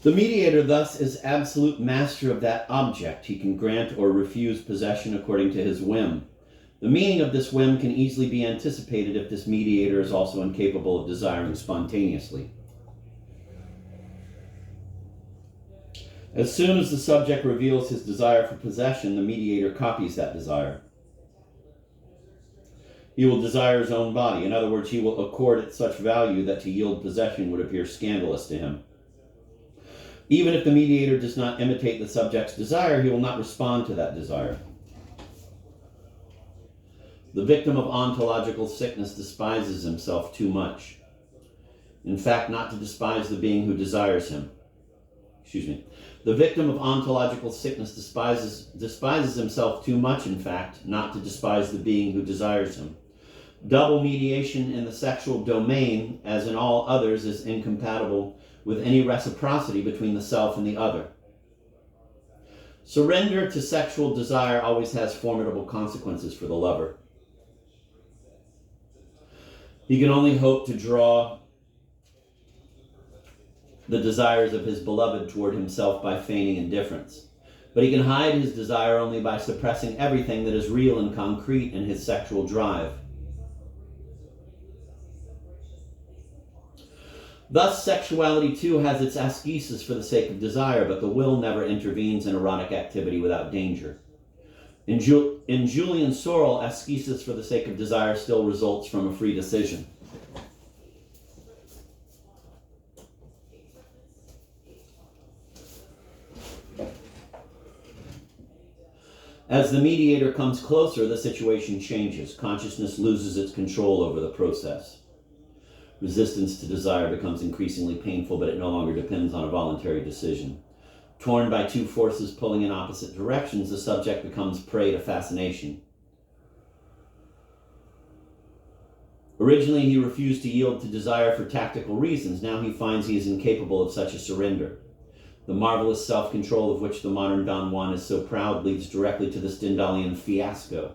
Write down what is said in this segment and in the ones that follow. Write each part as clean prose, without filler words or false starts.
The mediator thus is absolute master of that object. He can grant or refuse possession according to his whim. The meaning of this whim can easily be anticipated if this mediator is also incapable of desiring spontaneously. As soon as the subject reveals his desire for possession, the mediator copies that desire. He will desire his own body. In other words, he will accord it such value that to yield possession would appear scandalous to him. Even if the mediator does not imitate the subject's desire, he will not respond to that desire. The victim of ontological sickness despises himself too much. In fact, not to despise the being who desires him. The victim of ontological sickness despises himself too much, in fact, not to despise the being who desires him. Double mediation in the sexual domain, as in all others, is incompatible with any reciprocity between the self and the other. Surrender to sexual desire always has formidable consequences for the lover. He can only hope to draw the desires of his beloved toward himself by feigning indifference. But he can hide his desire only by suppressing everything that is real and concrete in his sexual drive. Thus, sexuality too has its ascesis for the sake of desire, but the will never intervenes in erotic activity without danger. In Julian Sorel, ascesis for the sake of desire still results from a free decision. As the mediator comes closer, the situation changes. Consciousness loses its control over the process. Resistance to desire becomes increasingly painful, but it no longer depends on a voluntary decision. Torn by two forces pulling in opposite directions, the subject becomes prey to fascination. Originally, he refused to yield to desire for tactical reasons. Now he finds he is incapable of such a surrender. The marvelous self-control of which the modern Don Juan is so proud leads directly to the Stendhalian fiasco.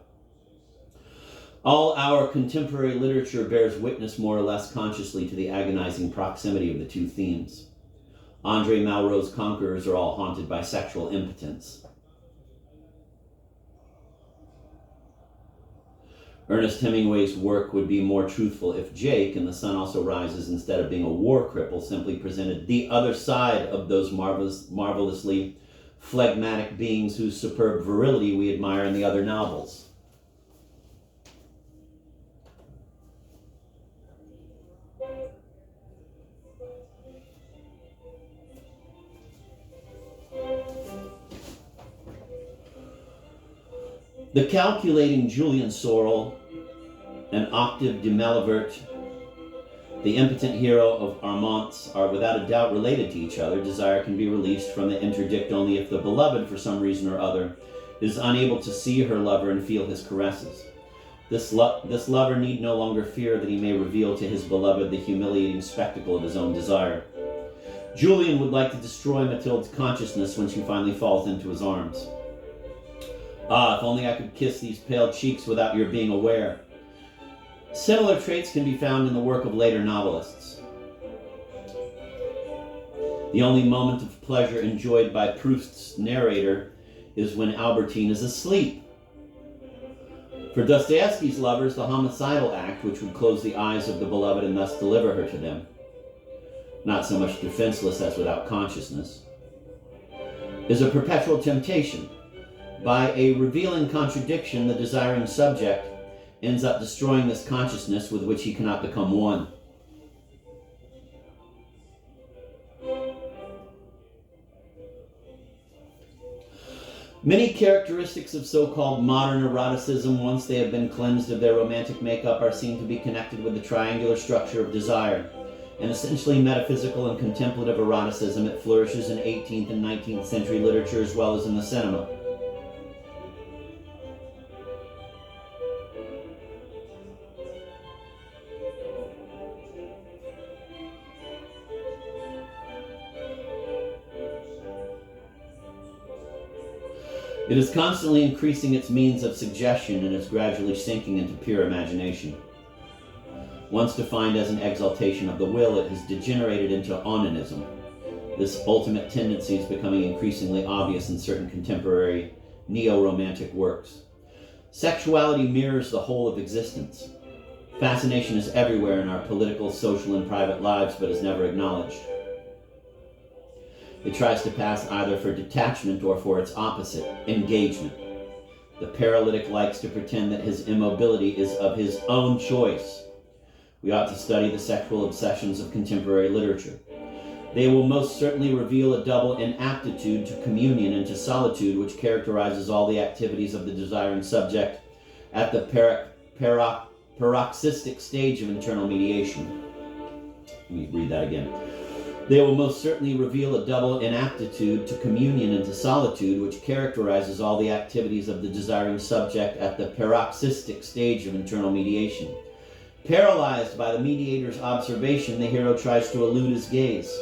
All our contemporary literature bears witness more or less consciously to the agonizing proximity of the two themes. Andre Malraux's conquerors are all haunted by sexual impotence. Ernest Hemingway's work would be more truthful if Jake, in The Sun Also Rises, instead of being a war cripple, simply presented the other side of those marvelously phlegmatic beings whose superb virility we admire in the other novels. The calculating Julian Sorel and Octave de Malevert, the impotent hero of Armance, are without a doubt related to each other. Desire can be released from the interdict only if the beloved, for some reason or other, is unable to see her lover and feel his caresses. This lover need no longer fear that he may reveal to his beloved the humiliating spectacle of his own desire. Julian would like to destroy Mathilde's consciousness when she finally falls into his arms. Ah, if only I could kiss these pale cheeks without your being aware. Similar traits can be found in the work of later novelists. The only moment of pleasure enjoyed by Proust's narrator is when Albertine is asleep. For Dostoevsky's lovers, the homicidal act, which would close the eyes of the beloved and thus deliver her to them, not so much defenseless as without consciousness, is a perpetual temptation. By a revealing contradiction, the desiring subject ends up destroying this consciousness with which he cannot become one. Many characteristics of so-called modern eroticism, once they have been cleansed of their romantic makeup, are seen to be connected with the triangular structure of desire. An essentially metaphysical and contemplative eroticism, it flourishes in 18th and 19th century literature as well as in the cinema. It is constantly increasing its means of suggestion and is gradually sinking into pure imagination. Once defined as an exaltation of the will, it has degenerated into onanism. This ultimate tendency is becoming increasingly obvious in certain contemporary neo-romantic works. Sexuality mirrors the whole of existence. Fascination is everywhere in our political, social, and private lives, but is never acknowledged. It tries to pass either for detachment or for its opposite, engagement. The paralytic likes to pretend that his immobility is of his own choice. We ought to study the sexual obsessions of contemporary literature. They will most certainly reveal a double inaptitude to communion and to solitude which characterizes all the activities of the desiring subject at the paroxystic stage of internal mediation. Let me read that again. They will most certainly reveal a double inaptitude to communion and to solitude which characterizes all the activities of the desiring subject at the paroxystic stage of internal mediation. Paralyzed by the mediator's observation, the hero tries to elude his gaze.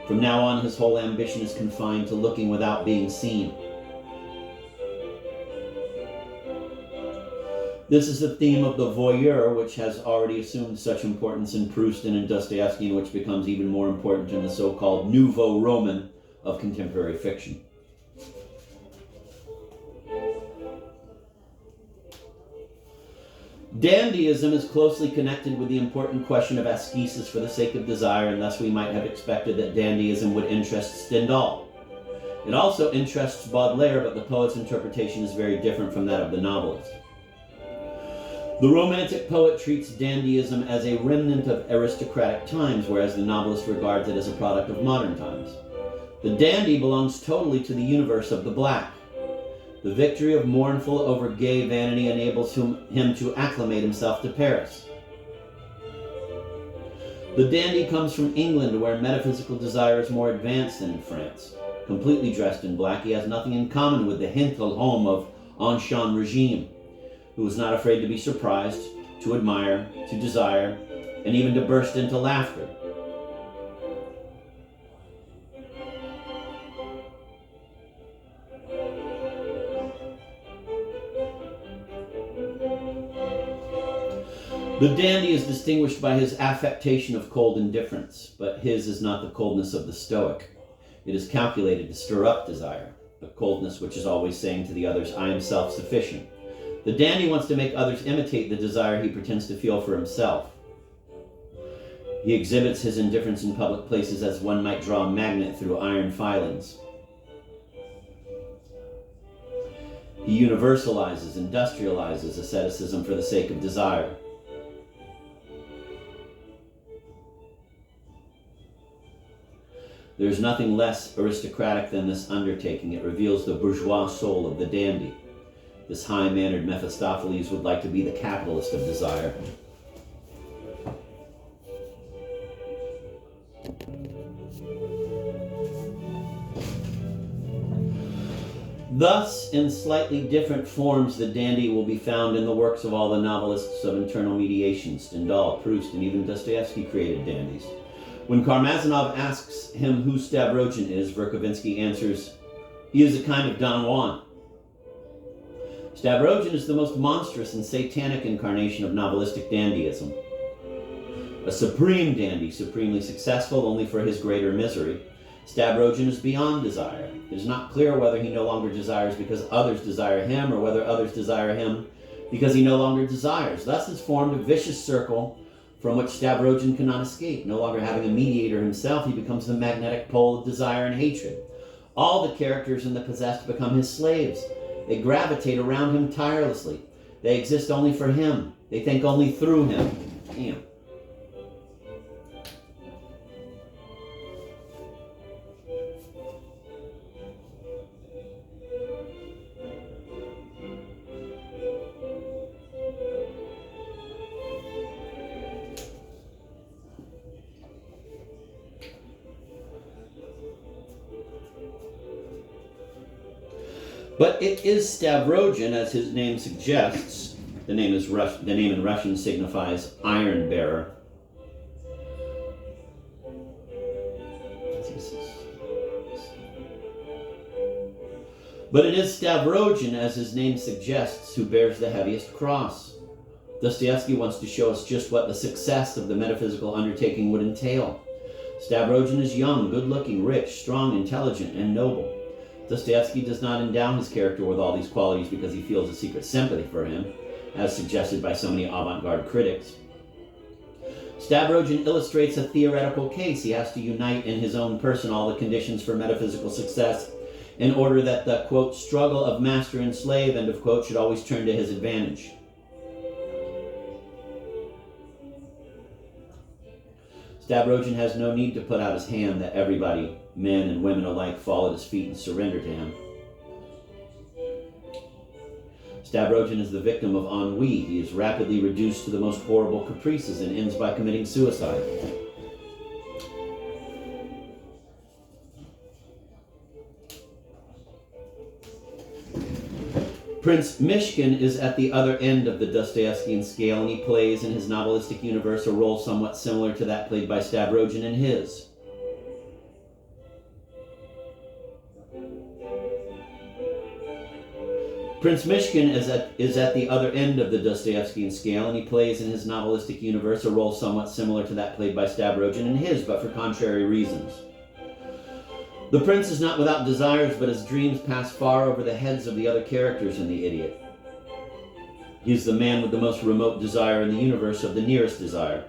From now on, his whole ambition is confined to looking without being seen. This is the theme of the voyeur, which has already assumed such importance in Proust and in Dostoevsky, and which becomes even more important in the so-called nouveau roman of contemporary fiction. Dandyism is closely connected with the important question of ascesis for the sake of desire, and thus we might have expected that dandyism would interest Stendhal. It also interests Baudelaire, but the poet's interpretation is very different from that of the novelist. The Romantic poet treats dandyism as a remnant of aristocratic times, whereas the novelist regards it as a product of modern times. The dandy belongs totally to the universe of the black. The victory of mournful over gay vanity enables him to acclimate himself to Paris. The dandy comes from England, where metaphysical desire is more advanced than in France. Completely dressed in black, he has nothing in common with the Hinkelholm of ancien regime, who is not afraid to be surprised, to admire, to desire, and even to burst into laughter. The dandy is distinguished by his affectation of cold indifference, but his is not the coldness of the Stoic. It is calculated to stir up desire, a coldness which is always saying to the others, "I am self-sufficient." The dandy wants to make others imitate the desire he pretends to feel for himself. He exhibits his indifference in public places as one might draw a magnet through iron filings. He universalizes, industrializes asceticism for the sake of desire. There is nothing less aristocratic than this undertaking. It reveals the bourgeois soul of the dandy. This high-mannered Mephistopheles would like to be the capitalist of desire. Thus, in slightly different forms, the dandy will be found in the works of all the novelists of internal mediation. Stendhal, Proust, and even Dostoevsky created dandies. When Karamazov asks him who Stavrogin is, Verkovensky answers, "He is a kind of Don Juan." Stavrogin is the most monstrous and satanic incarnation of novelistic dandyism. A supreme dandy, supremely successful only for his greater misery, Stavrogin is beyond desire. It is not clear whether he no longer desires because others desire him, or whether others desire him because he no longer desires. Thus is formed a vicious circle from which Stavrogin cannot escape. No longer having a mediator himself, he becomes the magnetic pole of desire and hatred. All the characters in the possessed become his slaves. They gravitate around him tirelessly. They exist only for him. They think only through him. Damn. But it is Stavrogin, as his name suggests. The name in Russian signifies iron bearer. But it is Stavrogin, as his name suggests, who bears the heaviest cross. Dostoevsky wants to show us just what the success of the metaphysical undertaking would entail. Stavrogin is young, good-looking, rich, strong, intelligent, and noble. Dostoevsky does not endow his character with all these qualities because he feels a secret sympathy for him, as suggested by so many avant-garde critics. Stavrogin illustrates a theoretical case. He has to unite in his own person all the conditions for metaphysical success in order that the, quote, struggle of master and slave, end of quote, should always turn to his advantage. Stavrogin has no need to put out his hand that everybody, men and women alike, fall at his feet and surrender to him. Stavrogin is the victim of ennui. He is rapidly reduced to the most horrible caprices and ends by committing suicide. Prince Mishkin is at the other end of the Dostoevskian scale, and he plays in his novelistic universe a role somewhat similar to that played by Stavrogin in his. Prince Mishkin is at the other end of the Dostoevskian scale, and he plays in his novelistic universe a role somewhat similar to that played by Stavrogin in his, but for contrary reasons. The prince is not without desires, but his dreams pass far over the heads of the other characters in The Idiot. He is the man with the most remote desire in the universe of the nearest desire.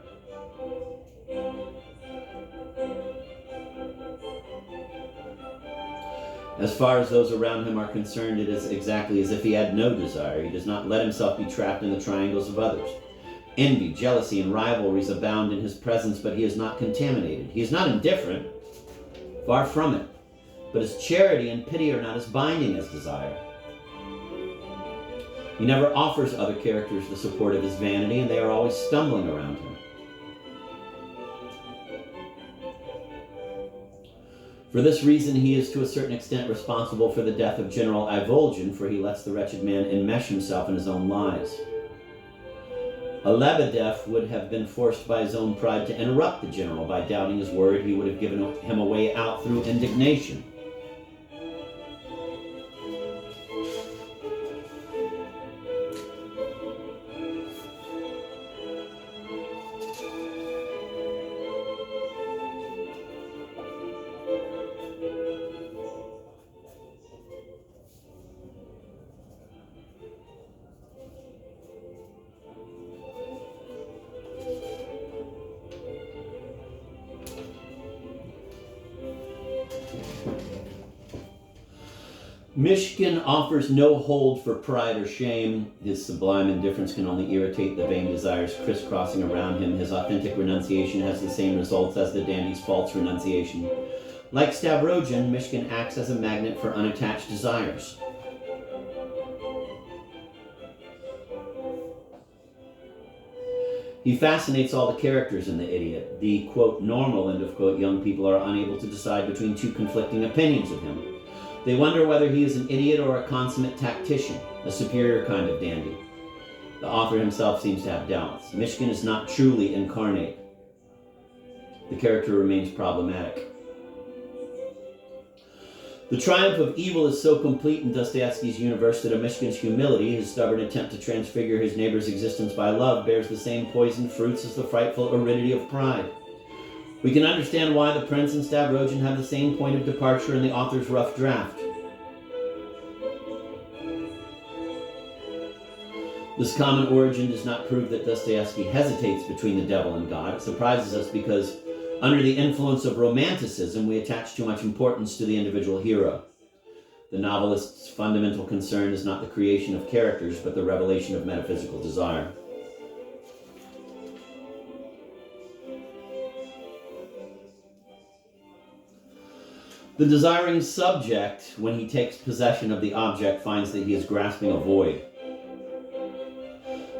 As far as those around him are concerned, it is exactly as if he had no desire. He does not let himself be trapped in the triangles of others. Envy, jealousy, and rivalries abound in his presence, but he is not contaminated. He is not indifferent. Far from it. But his charity and pity are not as binding as desire. He never offers other characters the support of his vanity, and they are always stumbling around him. For this reason, he is to a certain extent responsible for the death of General Ivolgin, for he lets the wretched man enmesh himself in his own lies. A Lebedev would have been forced by his own pride to interrupt the general. By doubting his word, he would have given him a way out through indignation. Mishkin offers no hold for pride or shame. His sublime indifference can only irritate the vain desires crisscrossing around him. His authentic renunciation has the same results as the dandy's false renunciation. Like Stavrogin, Mishkin acts as a magnet for unattached desires. He fascinates all the characters in The Idiot. The, quote, normal, end of quote, young people are unable to decide between two conflicting opinions of him. They wonder whether he is an idiot or a consummate tactician, a superior kind of dandy. The author himself seems to have doubts. Mishkin is not truly incarnate. The character remains problematic. The triumph of evil is so complete in Dostoevsky's universe that Mishkin's humility, his stubborn attempt to transfigure his neighbor's existence by love, bears the same poisoned fruits as the frightful aridity of pride. We can understand why the prince and Stavrogin have the same point of departure in the author's rough draft. This common origin does not prove that Dostoevsky hesitates between the devil and God. It surprises us because, under the influence of romanticism, we attach too much importance to the individual hero. The novelist's fundamental concern is not the creation of characters, but the revelation of metaphysical desire. The desiring subject, when he takes possession of the object, finds that he is grasping a void.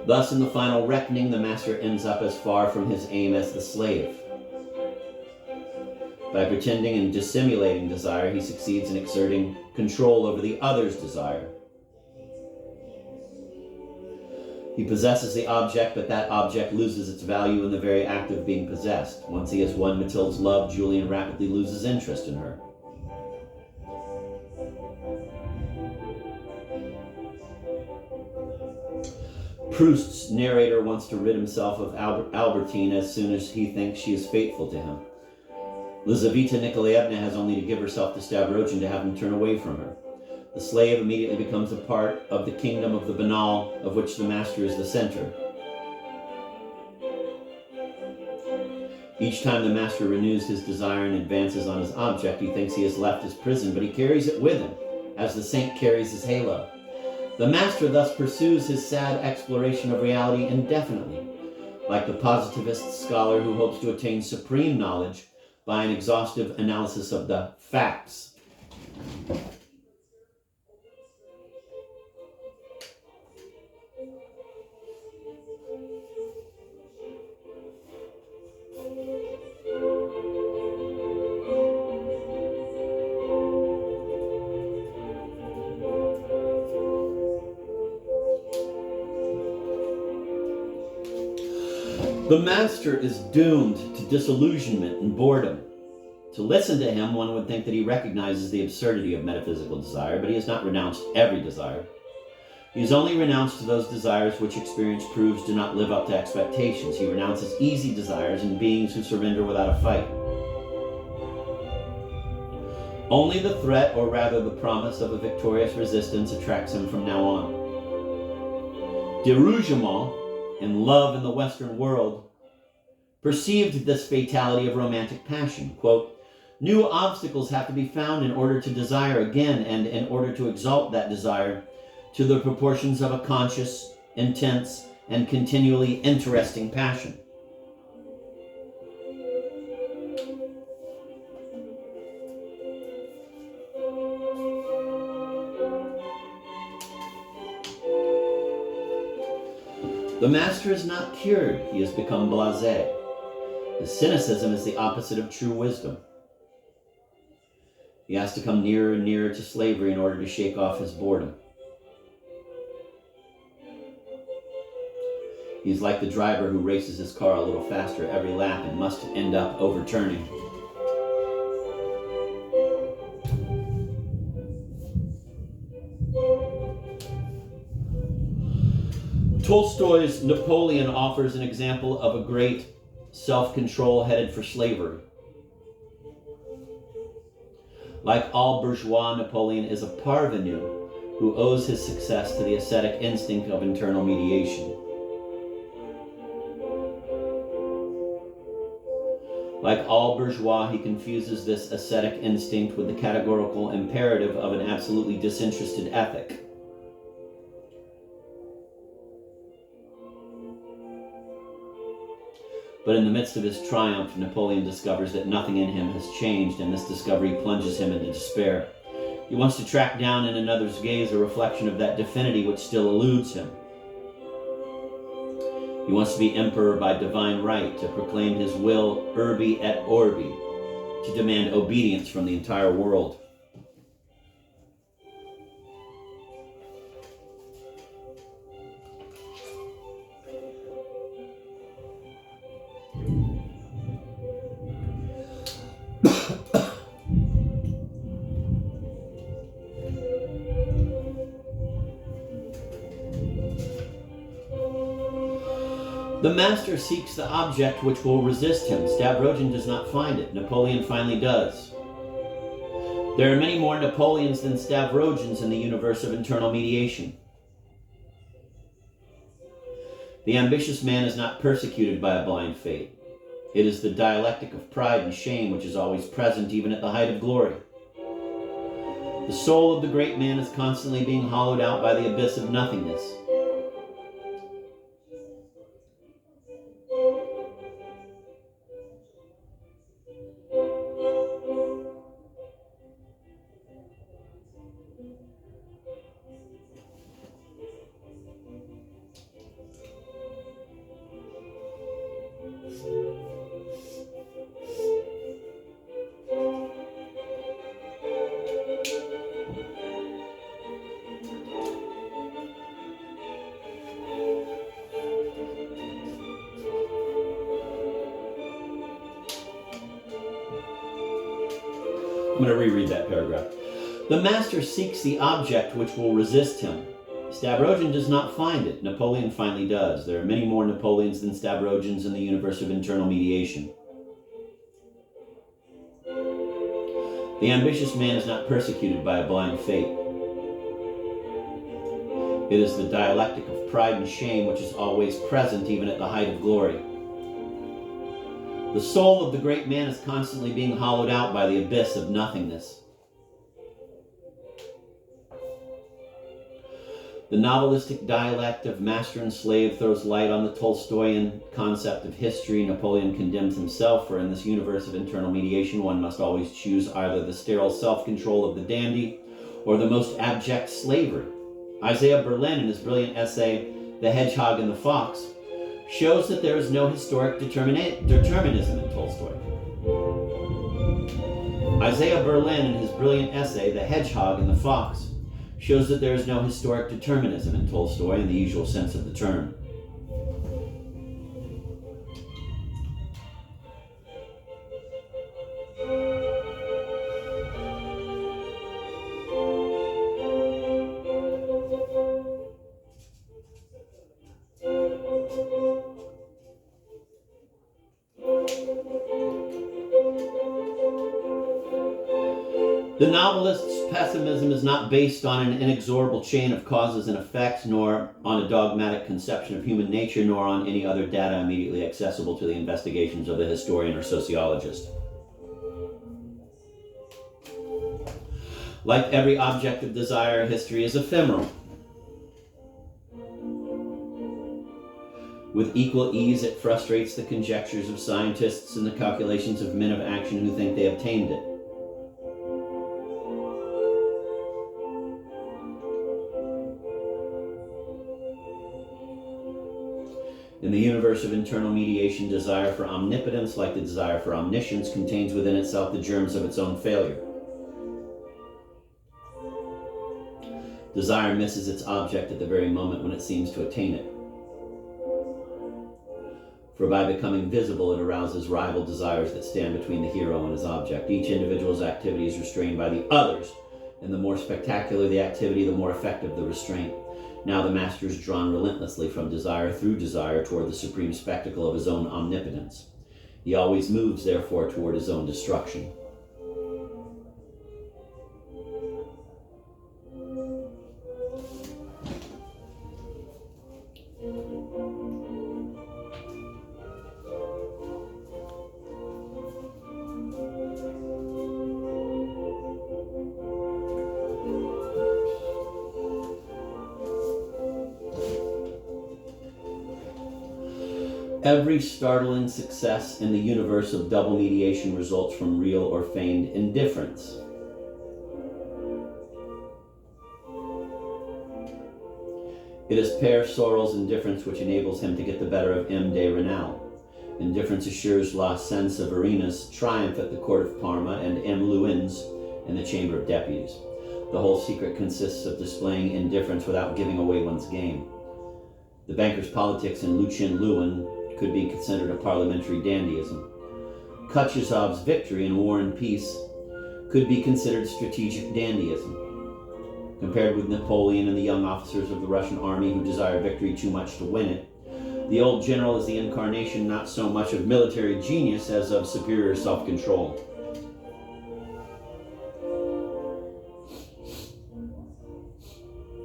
Thus, in the final reckoning, the master ends up as far from his aim as the slave. By pretending and dissimulating desire, he succeeds in exerting control over the other's desire. He possesses the object, but that object loses its value in the very act of being possessed. Once he has won Mathilde's love, Julian rapidly loses interest in her. Proust's narrator wants to rid himself of Albertine as soon as he thinks she is faithful to him. Lizaveta Nikolaevna has only to give herself to Stavrogin to have him turn away from her. The slave immediately becomes a part of the kingdom of the banal, of which the master is the center. Each time the master renews his desire and advances on his object, he thinks he has left his prison, but he carries it with him, as the saint carries his halo. The master thus pursues his sad exploration of reality indefinitely, like the positivist scholar who hopes to attain supreme knowledge by an exhaustive analysis of the facts. The master is doomed to disillusionment and boredom. To listen to him, one would think that he recognizes the absurdity of metaphysical desire, but he has not renounced every desire. He has only renounced those desires which experience proves do not live up to expectations. He renounces easy desires and beings who surrender without a fight. Only the threat, or rather the promise, of a victorious resistance attracts him from now on. Dérougement, in Love in the Western World, perceived this fatality of romantic passion. Quote, "New obstacles have to be found in order to desire again, and in order to exalt that desire to the proportions of a conscious, intense, and continually interesting passion." The master is not cured, he has become blasé. His cynicism is the opposite of true wisdom. He has to come nearer and nearer to slavery in order to shake off his boredom. He's like the driver who races his car a little faster every lap and must end up overturning. Tolstoy's Napoleon offers an example of a great self-control headed for slavery. Like all bourgeois, Napoleon is a parvenu who owes his success to the ascetic instinct of internal mediation. Like all bourgeois, he confuses this ascetic instinct with the categorical imperative of an absolutely disinterested ethic. But in the midst of his triumph, Napoleon discovers that nothing in him has changed, and this discovery plunges him into despair. He wants to track down in another's gaze a reflection of that divinity which still eludes him. He wants to be emperor by divine right, to proclaim his will urbi et orbi, to demand obedience from the entire world. The master seeks the object which will resist him. Stavrogin does not find it. Napoleon finally does. There are many more Napoleons than Stavrogins in the universe of internal mediation. The ambitious man is not persecuted by a blind fate. It is the dialectic of pride and shame which is always present, even at the height of glory. The soul of the great man is constantly being hollowed out by the abyss of nothingness. I'm going to reread that paragraph. The master seeks the object which will resist him. Stavrogin does not find it. Napoleon finally does. There are many more Napoleons than Stavrogins in the universe of internal mediation. The ambitious man is not persecuted by a blind fate. It is the dialectic of pride and shame which is always present even at the height of glory. The soul of the great man is constantly being hollowed out by the abyss of nothingness. The novelistic dialect of master and slave throws light on the Tolstoyan concept of history. Napoleon condemns himself, for in this universe of internal mediation, one must always choose either the sterile self-control of the dandy or the most abject slavery. Isaiah Berlin, in his brilliant essay, The Hedgehog and the Fox, shows that there is no historic determinism in Tolstoy. Isaiah Berlin, in his brilliant essay, The Hedgehog and the Fox, shows that there is no historic determinism in Tolstoy in the usual sense of the term. The novelist's pessimism is not based on an inexorable chain of causes and effects, nor on a dogmatic conception of human nature, nor on any other data immediately accessible to the investigations of the historian or sociologist. Like every object of desire, history is ephemeral. With equal ease, it frustrates the conjectures of scientists and the calculations of men of action who think they have tamed it. In the universe of internal mediation, desire for omnipotence, like the desire for omniscience, contains within itself the germs of its own failure. Desire misses its object at the very moment when it seems to attain it. For by becoming visible, it arouses rival desires that stand between the hero and his object. Each individual's activity is restrained by the others, and the more spectacular the activity, the more effective the restraint. Now the master is drawn relentlessly from desire through desire toward the supreme spectacle of his own omnipotence. He always moves, therefore, toward his own destruction. Every startling success in the universe of double mediation results from real or feigned indifference. It is Père Sorel's indifference which enables him to get the better of M. de Renal. Indifference assures La Sanseverina's triumph at the court of Parma and M. Luynes in the Chamber of Deputies. The whole secret consists of displaying indifference without giving away one's game. The banker's politics in Lucien Leuwen could be considered a parliamentary dandyism. Kutuzov's victory in War and Peace could be considered strategic dandyism. Compared with Napoleon and the young officers of the Russian army who desire victory too much to win it, the old general is the incarnation not so much of military genius as of superior self-control.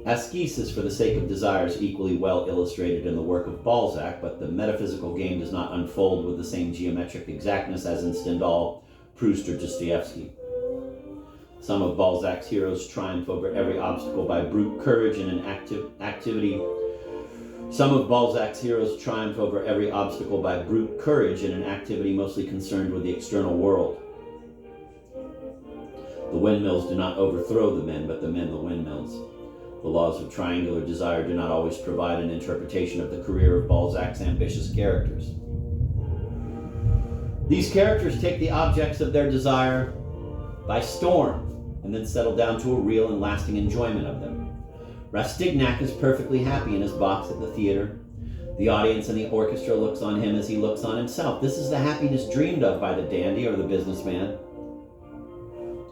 Ascesis for the sake of desire is equally well illustrated in the work of Balzac, but the metaphysical game does not unfold with the same geometric exactness as in Stendhal, Proust, or Dostoevsky. Some of Balzac's heroes triumph over every obstacle by brute courage and an activity. Some of Balzac's heroes triumph over every obstacle by brute courage and an activity mostly concerned with the external world. The windmills do not overthrow the men, but the men the windmills. The laws of triangular desire do not always provide an interpretation of the career of Balzac's ambitious characters. These characters take the objects of their desire by storm and then settle down to a real and lasting enjoyment of them. Rastignac is perfectly happy in his box at the theater. The audience and the orchestra looks on him as he looks on himself. This is the happiness dreamed of by the dandy or the businessman.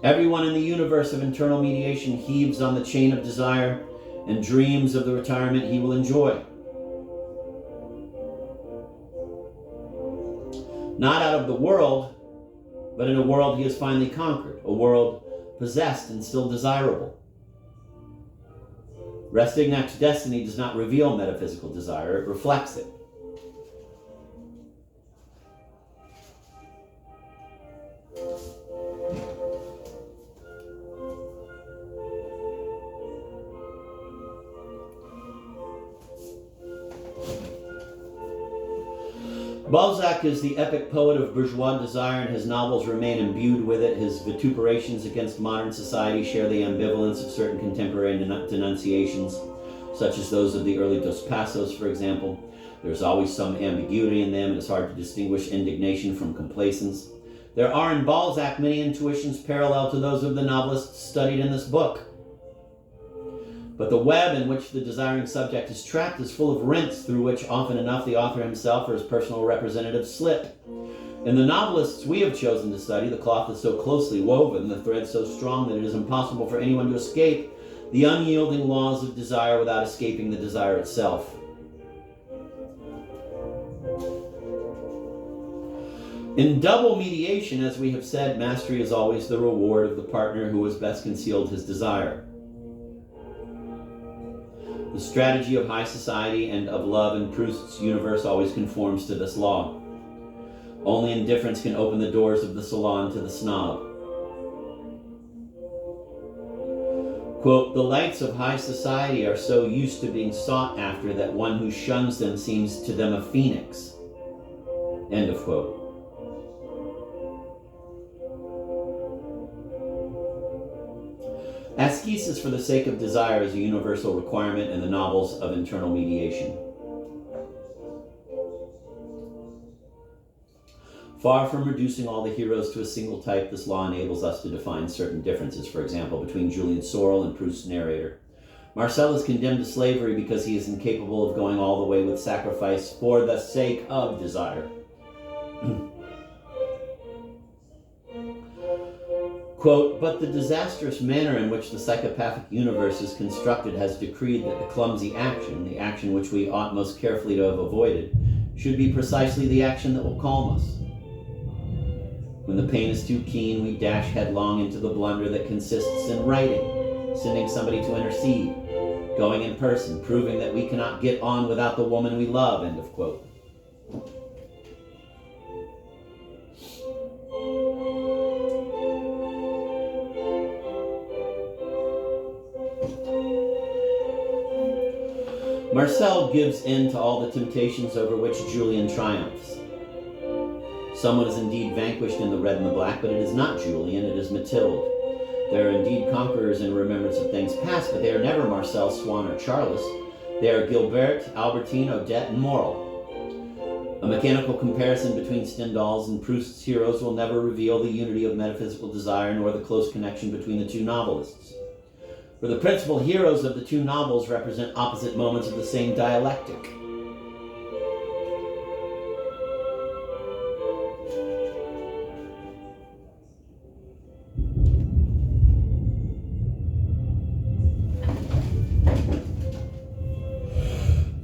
Everyone in the universe of internal mediation heaves on the chain of desire and dreams of the retirement he will enjoy. Not out of the world, but in a world he has finally conquered, a world possessed and still desirable. Rastignac destiny does not reveal metaphysical desire, it reflects it. Balzac is the epic poet of bourgeois desire, and his novels remain imbued with it. His vituperations against modern society share the ambivalence of certain contemporary denunciations, such as those of the early Dos Passos, for example. There's always some ambiguity in them, and it's hard to distinguish indignation from complacence. There are in Balzac many intuitions parallel to those of the novelists studied in this book. But the web in which the desiring subject is trapped is full of rents through which often enough the author himself or his personal representatives slip. In the novelists we have chosen to study, the cloth is so closely woven, the thread so strong that it is impossible for anyone to escape the unyielding laws of desire without escaping the desire itself. In double mediation, as we have said, mastery is always the reward of the partner who has best concealed his desire. The strategy of high society and of love in Proust's universe always conforms to this law. Only indifference can open the doors of the salon to the snob. Quote, the lights of high society are so used to being sought after that one who shuns them seems to them a phoenix. End of quote. Ascesis for the sake of desire is a universal requirement in the novels of internal mediation. Far from reducing all the heroes to a single type, this law enables us to define certain differences, for example, between Julian Sorel and Proust's narrator. Marcel is condemned to slavery because he is incapable of going all the way with sacrifice for the sake of desire. Quote, but the disastrous manner in which the psychopathic universe is constructed has decreed that the clumsy action, the action which we ought most carefully to have avoided, should be precisely the action that will calm us. When the pain is too keen, we dash headlong into the blunder that consists in writing, sending somebody to intercede, going in person, proving that we cannot get on without the woman we love, end of quote. Marcel gives in to all the temptations over which Julian triumphs. Someone is indeed vanquished in the red and the black, but it is not Julian, it is Mathilde. There are indeed conquerors in remembrance of things past, but they are never Marcel, Swann, or Charles. They are Gilbert, Albertine, Odette, and Morel. A mechanical comparison between Stendhal's and Proust's heroes will never reveal the unity of metaphysical desire nor the close connection between the two novelists. For the principal heroes of the two novels represent opposite moments of the same dialectic.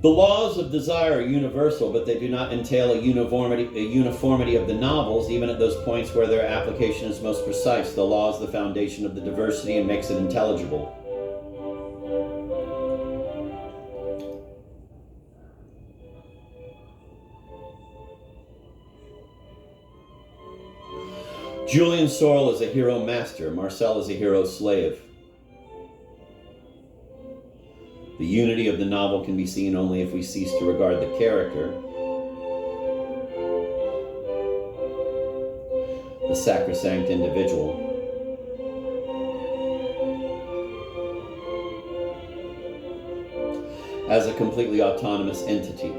The laws of desire are universal, but they do not entail a uniformity of the novels, even at those points where their application is most precise. The law is the foundation of the diversity and makes it intelligible. Julian Sorel is a hero master, Marcel is a hero slave. The unity of the novel can be seen only if we cease to regard the character, the sacrosanct individual, as a completely autonomous entity,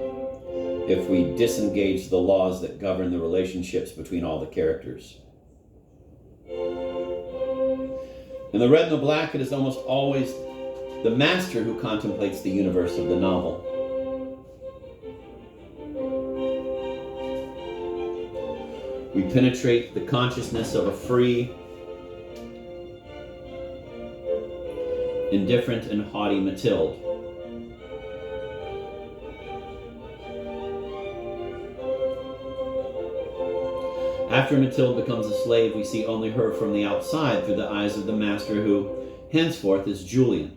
if we disengage the laws that govern the relationships between all the characters. In the red and the black, it is almost always the master who contemplates the universe of the novel. We penetrate the consciousness of a free indifferent and haughty Mathilde. After Mathilde becomes a slave, we see only her from the outside through the eyes of the master who, henceforth, is Julian.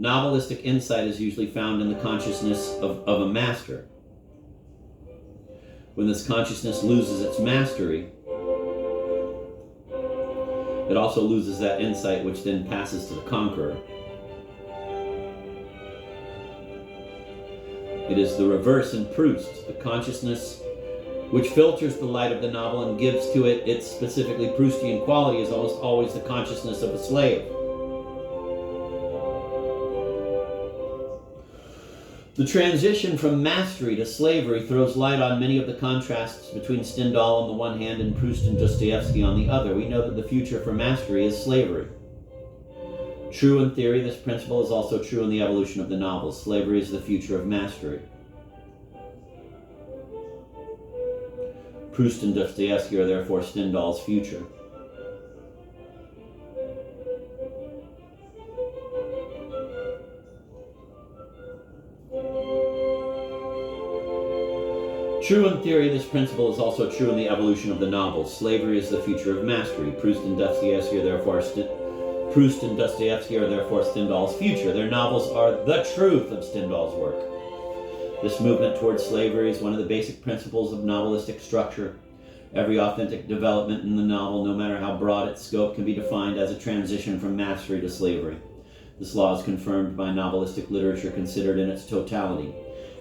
Novelistic insight is usually found in the consciousness of a master. When this consciousness loses its mastery, it also loses that insight, which then passes to the conqueror. It is the reverse in Proust. The consciousness which filters the light of the novel and gives to it its specifically Proustian quality is almost always the consciousness of a slave. The transition from mastery to slavery throws light on many of the contrasts between Stendhal on the one hand and Proust and Dostoevsky on the other. We know that the future for mastery is slavery. True in theory, this principle is also true in the evolution of the novel. Slavery is the future of mastery. Proust and Dostoevsky are therefore Stendhal's future. True in theory, this principle is also true in the evolution of the novel. Slavery is the future of mastery. Proust and Dostoevsky are therefore Stendhal's future. Their novels are the truth of Stendhal's work. This movement towards slavery is one of the basic principles of novelistic structure. Every authentic development in the novel, no matter how broad its scope, can be defined as a transition from mastery to slavery. This law is confirmed by novelistic literature considered in its totality.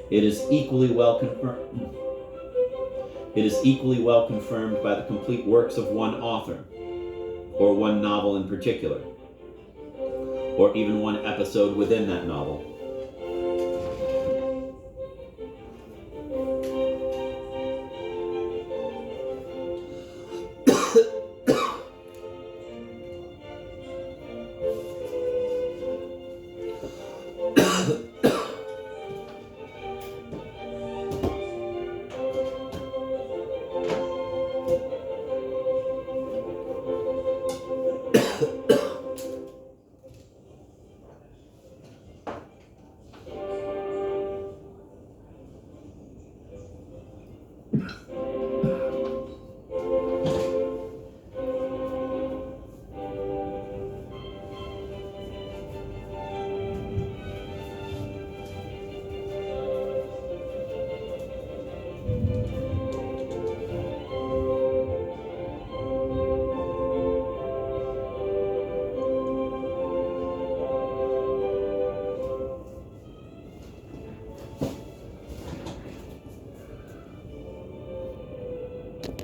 It is equally well confirmed by the complete works of one author, or one novel in particular, or even one episode within that novel.